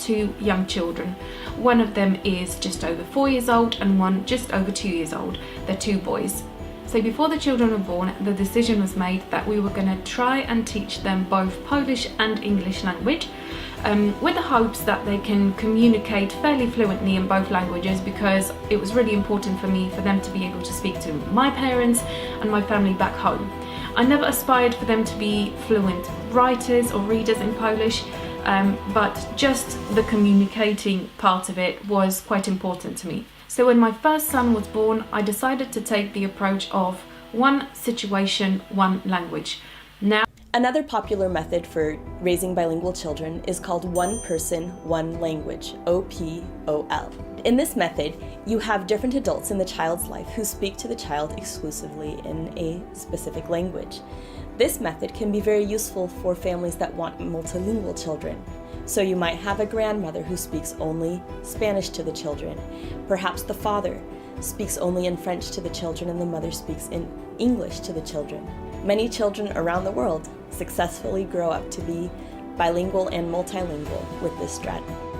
two young children. One of them is just over 4 years old and one just over 2 years old. They're two boys. So before the children were born, the decision was made that we were going to try and teach them both Polish and English language, with the hopes that they can communicate fairly fluently in both languages, because it was really important for me for them to be able to speak to my parents and my family back home. I never aspired for them to be fluent writers or readers in Polish, but just the communicating part of it was quite important to me. So when my first son was born, I decided to take the approach of one situation, one language. Now, another popular method for raising bilingual children is called one person, one language, OPOL. In this method, you have different adults in the child's life who speak to the child exclusively in a specific language. This method can be very useful for families that want multilingual children. So you might have a grandmother who speaks only Spanish to the children. Perhaps the father speaks only in French to the children and the mother speaks in English to the children. Many children around the world successfully grow up to be bilingual and multilingual with this strategy.